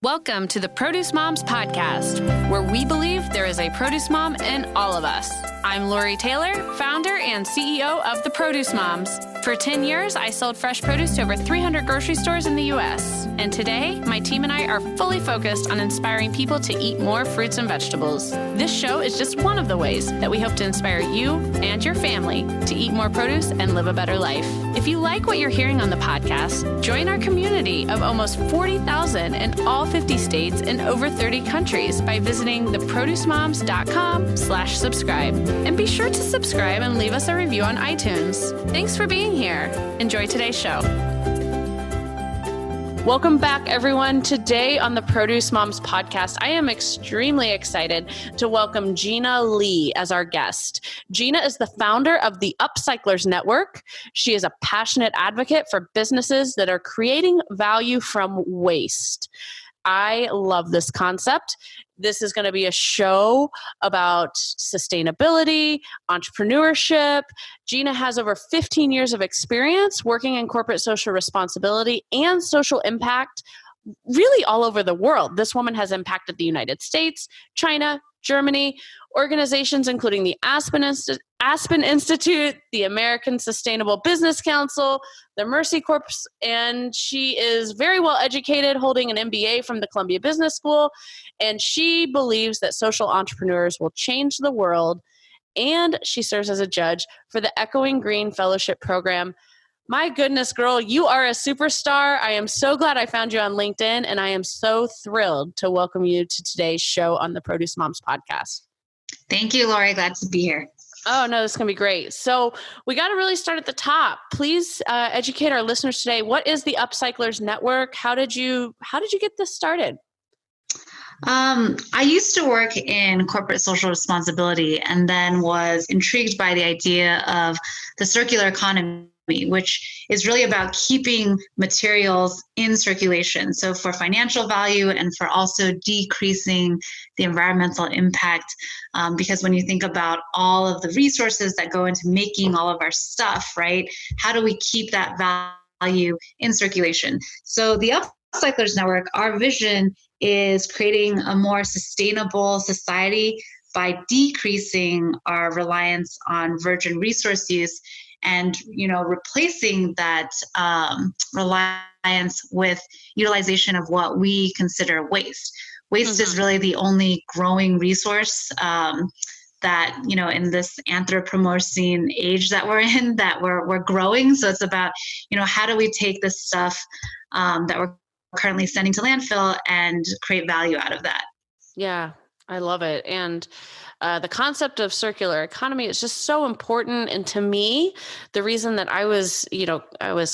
Welcome to the Produce Moms Podcast, where we believe there is a produce mom in all of us. I'm Lori Taylor, founder and CEO of the Produce Moms. For 10 years, I sold fresh produce to over 300 grocery stores in the U.S. And today, my team and I are fully focused on inspiring people to eat more fruits and vegetables. This show is just one of the ways that we hope to inspire you and your family to eat more produce and live a better life. If you like what you're hearing on the podcast, join our community of almost 40,000 in all 50 states and over 30 countries by visiting theproducemoms.com/subscribe. And be sure to subscribe and leave us a review on iTunes. Thanks for being here. Enjoy today's show. Welcome back, everyone. Today on the Produce Moms Podcast, I am extremely excited to welcome Gina Lee as our guest. Gina is the founder of the UPcyclers Network. She is a passionate advocate for businesses that are creating value from waste. I love this concept. This is going to be a show about sustainability, entrepreneurship. Gina has over 15 years of experience working in corporate social responsibility and social impact really all over the world. This woman has impacted the United States, China, Germany, organizations including the Aspen Institute, the American Sustainable Business Council, the Mercy Corps, and she is very well educated, holding an MBA from the Columbia Business School, and she believes that social entrepreneurs will change the world, and she serves as a judge for the Echoing Green Fellowship Program. My goodness, girl, you are a superstar. I am so glad I found you on LinkedIn, and I am so thrilled to welcome you to today's show on the Produce Moms Podcast. Thank you, Lori. Glad to be here. Oh, no, this is going to be great. So we got to really start at the top. Please educate our listeners today. What is the UPcyclers Network? How did you get this started? I used to work in corporate social responsibility and then was intrigued by the idea of the circular economy, which is really about keeping materials in circulation. So for financial value and for also decreasing the environmental impact. Because when you think about all of the resources that go into making all of our stuff, right? How do we keep that value in circulation? So the UPcyclers Network, our vision is creating a more sustainable society by decreasing our reliance on virgin resource use and, replacing that reliance with utilization of what we consider waste. Waste is really the only growing resource that, in this Anthropomorphine age that we're in, that we're growing. So it's about, how do we take this stuff that we're currently sending to landfill and create value out of that? Yeah, I love it. And the concept of circular economy is just so important. And to me, the reason that I was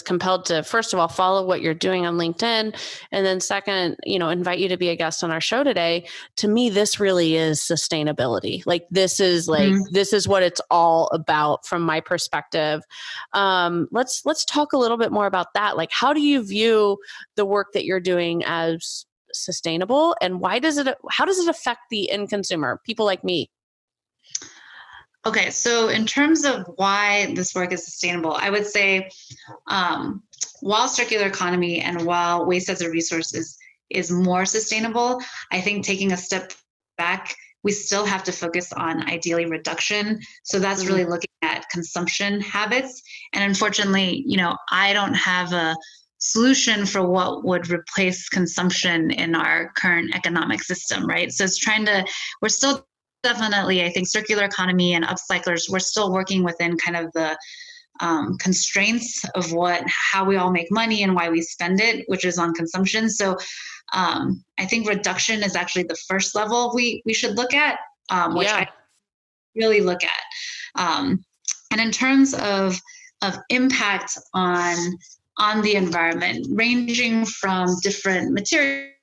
compelled to, first of all, follow what you're doing on LinkedIn. And then second, invite you to be a guest on our show today. To me, this really is sustainability. This is what it's all about from my perspective. Let's talk a little bit more about that. How do you view the work that you're doing as sustainable, and how does it affect the end consumer, people like me? Okay, so in terms of why this work is sustainable, I would say while circular economy and while waste as a resource is more sustainable, I think taking a step back, we still have to focus on ideally reduction. So that's really looking at consumption habits. And unfortunately, I don't have a solution for what would replace consumption in our current economic system, right? So we're still definitely, I think, circular economy and upcyclers, we're still working within kind of the constraints of how we all make money and why we spend it, which is on consumption. So I think reduction is actually the first level we should look at, which I really look at. And in terms of impact on the environment, ranging from different materials.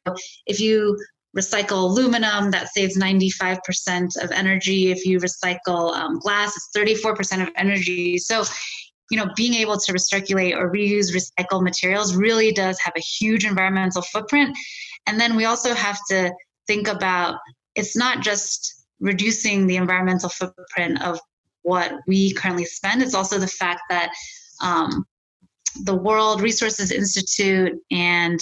If you recycle aluminum, that saves 95% of energy. If you recycle glass, it's 34% of energy. So, being able to recirculate or reuse recycled materials really does have a huge environmental footprint. And then we also have to think about, it's not just reducing the environmental footprint of what we currently spend, it's also the fact that the World Resources Institute and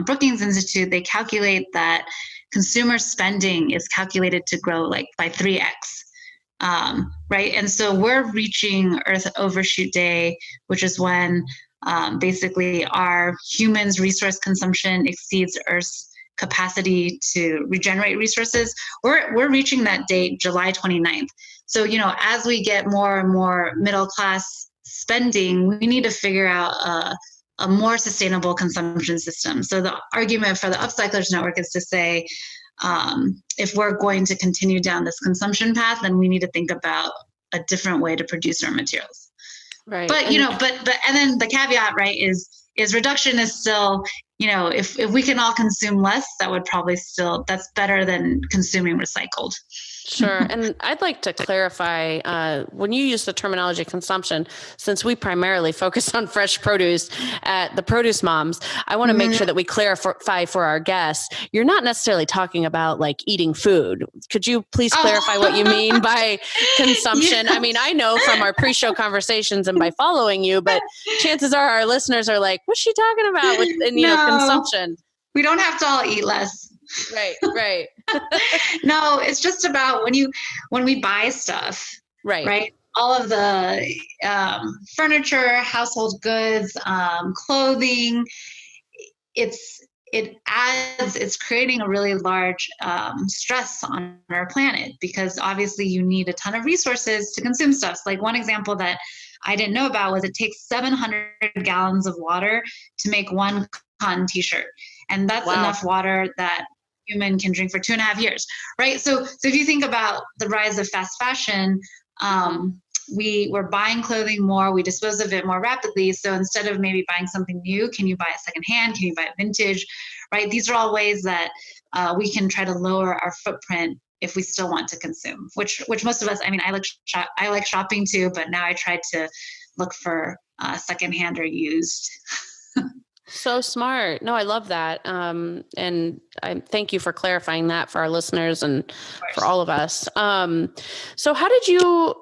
Brookings Institute, they calculate that consumer spending is calculated to grow like by 3x. Right. And so we're reaching Earth Overshoot Day, which is when basically our humans' resource consumption exceeds Earth's capacity to regenerate resources. We're reaching that date, July 29th. So, as we get more and more middle class spending, we need to figure out a more sustainable consumption system. So the argument for the UPcyclers Network is to say, if we're going to continue down this consumption path, then we need to think about a different way to produce our materials. Right. But and then the caveat, right, is reduction is still, if we can all consume less, that would probably that's better than consuming recycled. Sure. And I'd like to clarify, when you use the terminology consumption, since we primarily focus on fresh produce at the Produce Moms, I want to make sure that we clarify for our guests, you're not necessarily talking about like eating food. Could you please clarify what you mean by consumption? Yeah. I mean, I know from our pre-show conversations and by following you, but chances are our listeners are like, what's she talking about with consumption? We don't have to all eat less. Right. No, it's just about when we buy stuff, right? All of the furniture, household goods, clothing, it's creating a really large stress on our planet, because obviously you need a ton of resources to consume stuff. So like one example that I didn't know about was it takes 700 gallons of water to make one cotton t-shirt. And that's enough water that human can drink for 2.5 years, right? So if you think about the rise of fast fashion, we're buying clothing more, we dispose of it more rapidly. So instead of maybe buying something new, can you buy it secondhand? Can you buy it vintage, right? These are all ways that we can try to lower our footprint if we still want to consume, which most of us, I mean, I like shopping too, but now I try to look for secondhand or used. So smart. No, I love that. And I thank you for clarifying that for our listeners and for all of us. So how did you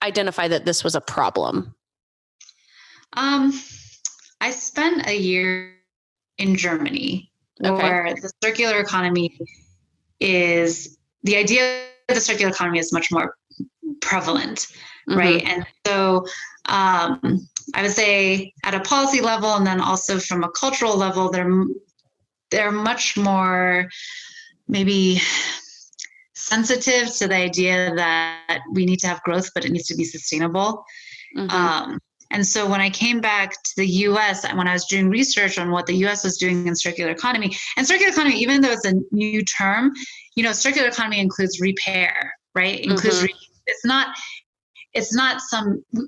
identify that this was a problem? I spent a year in Germany where the circular economy the idea of the circular economy is much more prevalent, right? And so I would say at a policy level, and then also from a cultural level, they're much more maybe sensitive to the idea that we need to have growth, but it needs to be sustainable. And so when I came back to the US, when I was doing research on what the US was doing in circular economy, and circular economy, even though it's a new term, circular economy includes repair, right? It includes it's not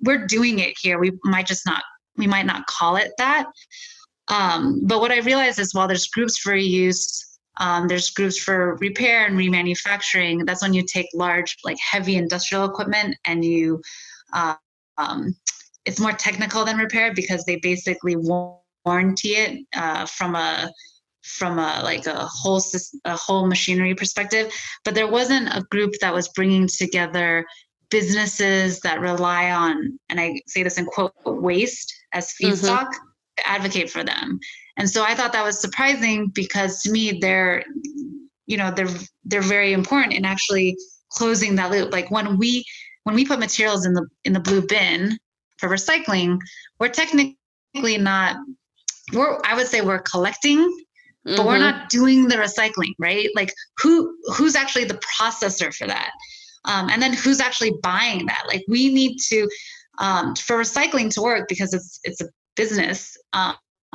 we're doing it here. We might not call it that. But what I realized is while there's groups for reuse, there's groups for repair and remanufacturing. That's when you take large, like heavy industrial equipment and you, it's more technical than repair because they basically warranty it from a whole machinery perspective. But there wasn't a group that was bringing together businesses that rely on, and I say this in quote, waste as feedstock to advocate for them. And so I thought that was surprising because to me, they're very important in actually closing that loop. Like when we put materials in the blue bin for recycling, we're technically not, I would say we're collecting, but we're not doing the recycling, right? Like who's actually the processor for that? And then who's actually buying that? Like we need to, for recycling to work, because it's a business,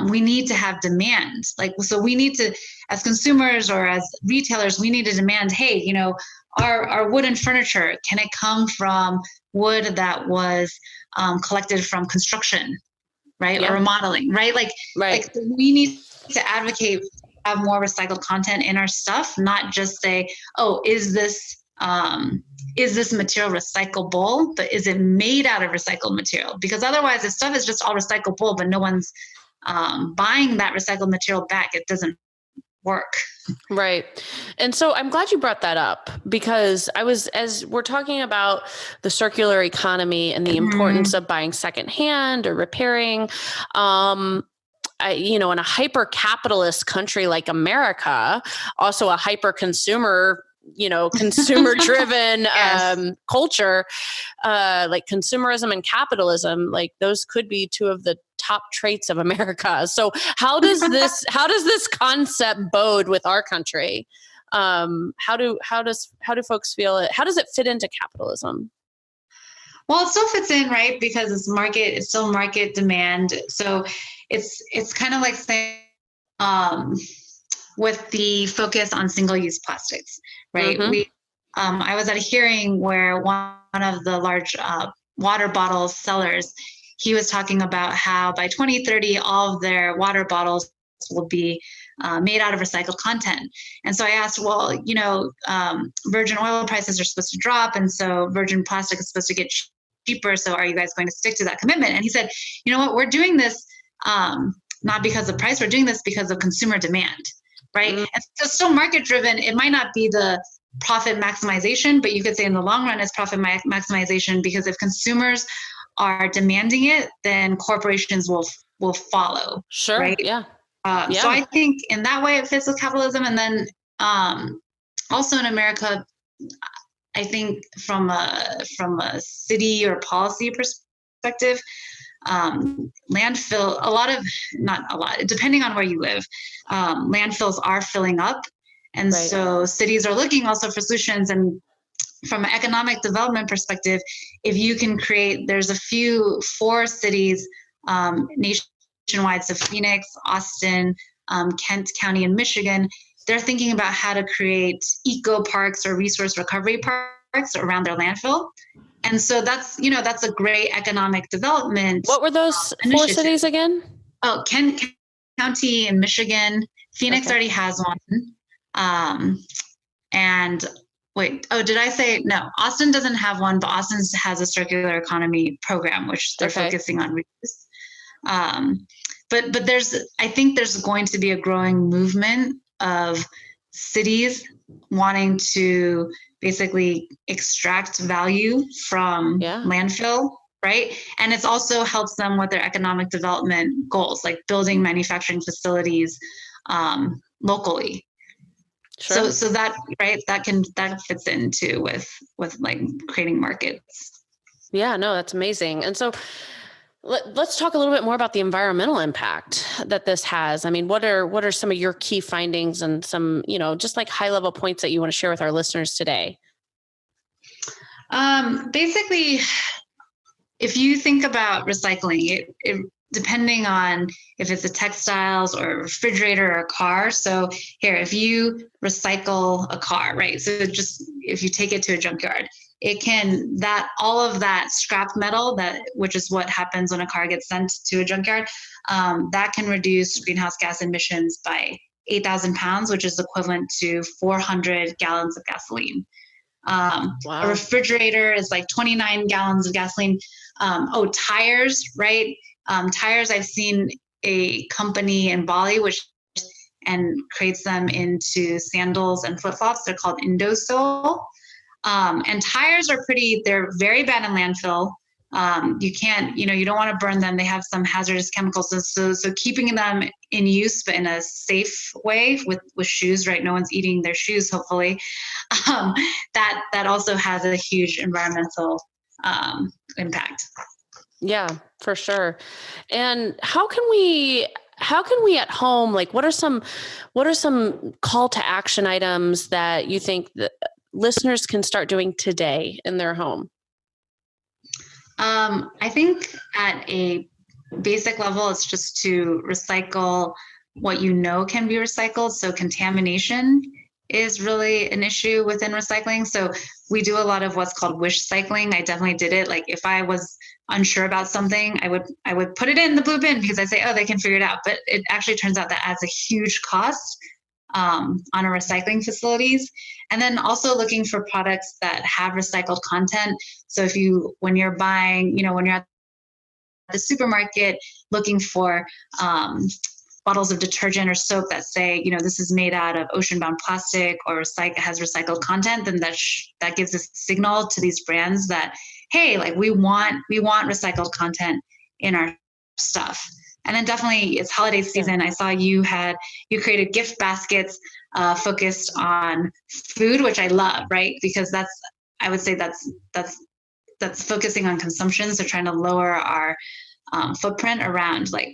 we need to have demand. Like, so we need to, as consumers or as retailers, we need to demand, hey, our wooden furniture, can it come from wood that was collected from construction, right? Or remodeling, right? Like we need to advocate, have more recycled content in our stuff, not just say, oh, is this material recyclable, but is it made out of recycled material? Because otherwise, if stuff is just all recyclable, but no one's buying that recycled material back, it doesn't work. Right. And so I'm glad you brought that up, because as we're talking about the circular economy and the importance of buying secondhand or repairing, in a hyper capitalist country like America, also a hyper consumer, consumer driven Yes. culture, like consumerism and capitalism, like those could be two of the top traits of America. So how does this concept bode with our country? How do folks feel it? How does it fit into capitalism? Well, it still fits in, right? Because it's still market demand. So it's kind of like saying, with the focus on single-use plastics, right? I was at a hearing where one of the large water bottle sellers, he was talking about how by 2030, all of their water bottles will be made out of recycled content. And so I asked, well, virgin oil prices are supposed to drop, and so virgin plastic is supposed to get cheaper. So are you guys going to stick to that commitment? And he said, you know what, we're doing this not because of price, we're doing this because of consumer demand, right? And so it's still market driven. It might not be the profit maximization, but you could say in the long run it's profit maximization, because if consumers are demanding it, then corporations will follow. Sure. Right? Yeah. So I think in that way it fits with capitalism. And then also in America, I think from a city or policy perspective, landfill, not a lot, depending on where you live, landfills are filling up. And so cities are looking also for solutions. And from an economic development perspective, if you can there's 4 cities nationwide, so Phoenix, Austin, Kent County in Michigan, they're thinking about how to create eco parks or resource recovery parks around their landfill. And so that's a great economic development. What were those 4 cities again? Oh, Kent County in Michigan. Phoenix already has one. And wait, did I say no? Austin doesn't have one, but Austin has a circular economy program, which they're focusing on reuse. But I think there's going to be a growing movement of cities wanting to basically extract value from landfill, right? And it's also helps them with their economic development goals, like building manufacturing facilities locally. Sure. So that that fits into with like creating markets. Yeah, no, that's amazing. And so let's talk a little bit more about the environmental impact that this has. I mean, what are some of your key findings and some, just like high level points that you want to share with our listeners today? Basically, if you think about recycling, it depending on if it's a textiles or a refrigerator or a car. So here, if you recycle a car, right? So just if you take it to a junkyard, all of that scrap metal, which is what happens when a car gets sent to a junkyard, that can reduce greenhouse gas emissions by 8,000 pounds, which is equivalent to 400 gallons of gasoline. Wow. A refrigerator is like 29 gallons of gasoline. Tires, right? Tires, I've seen a company in Bali and creates them into sandals and flip-flops. They're called Indosole. And tires they're very bad in landfill. You can't, you don't want to burn them. They have some hazardous chemicals. So keeping them in use, but in a safe way with shoes, right? No one's eating their shoes, hopefully. That also has a huge environmental impact. Yeah, for sure. And how can we at home, like what are some call to action items that you think that listeners can start doing today in their home? I think at a basic level, it's just to recycle what can be recycled. So contamination is really an issue within recycling. So we do a lot of what's called wish cycling. I definitely did it. Like if I was unsure about something, I would put it in the blue bin because I say, they can figure it out. But it actually turns out that adds a huge cost on our recycling facilities. And then also looking for products that have recycled content. So when you're buying, when you're at the supermarket looking for bottles of detergent or soap that say, this is made out of ocean-bound plastic or has recycled content, then that gives a signal to these brands that, hey, like we want recycled content in our stuff. And then definitely it's holiday season. I saw you created gift baskets focused on food, which I love, right? Because I would say that's focusing on consumption. So trying to lower our footprint around, like,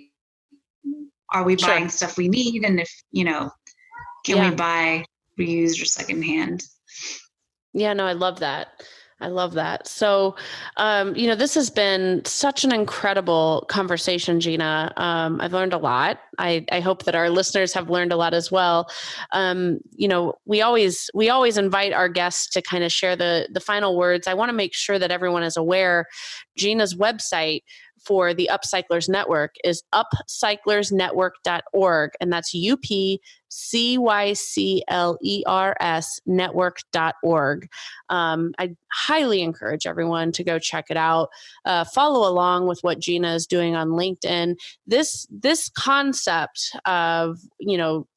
are we buying stuff we need? And if, can we buy reused or secondhand? Yeah, no, I love that. So, this has been such an incredible conversation, Gina. I've learned a lot. I hope that our listeners have learned a lot as well. We always invite our guests to kind of share the final words. I want to make sure that everyone is aware. Gina's website for the UPcyclers Network is upcyclersnetwork.org, and that's UPcyclers network.org. I highly encourage everyone to go check it out. Follow along with what Gina is doing on LinkedIn. This concept of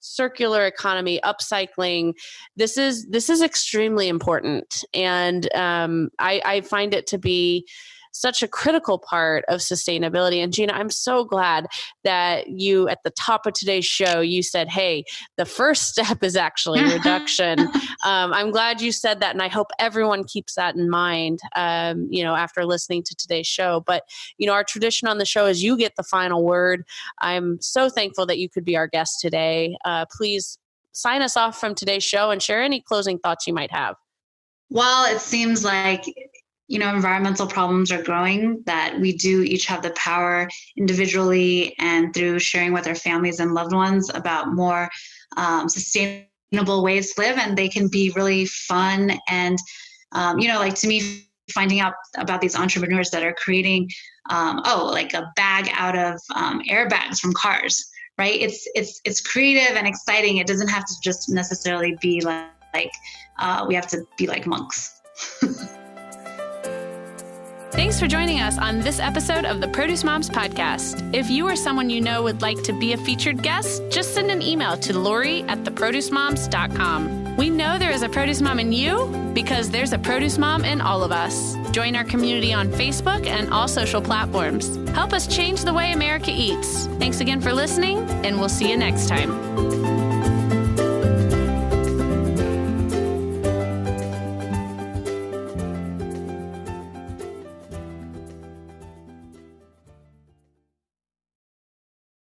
circular economy, upcycling, this is extremely important, and I find it to be such a critical part of sustainability. And Gina, I'm so glad that you, at the top of today's show, you said, hey, the first step is actually reduction. I'm glad you said that. And I hope everyone keeps that in mind, after listening to today's show. But, our tradition on the show is you get the final word. I'm so thankful that you could be our guest today. Please sign us off from today's show and share any closing thoughts you might have. Well, it seems like environmental problems are growing, that we do each have the power individually and through sharing with our families and loved ones about more sustainable ways to live. And they can be really fun. And, like to me, finding out about these entrepreneurs that are creating, like a bag out of airbags from cars, right? It's creative and exciting. It doesn't have to just necessarily be like we have to be like monks. Thanks for joining us on this episode of the Produce Moms Podcast. If you or someone you know would like to be a featured guest, just send an email to Lori@theproducemoms.com. We know there is a produce mom in you because there's a produce mom in all of us. Join our community on Facebook and all social platforms. Help us change the way America eats. Thanks again for listening, and we'll see you next time.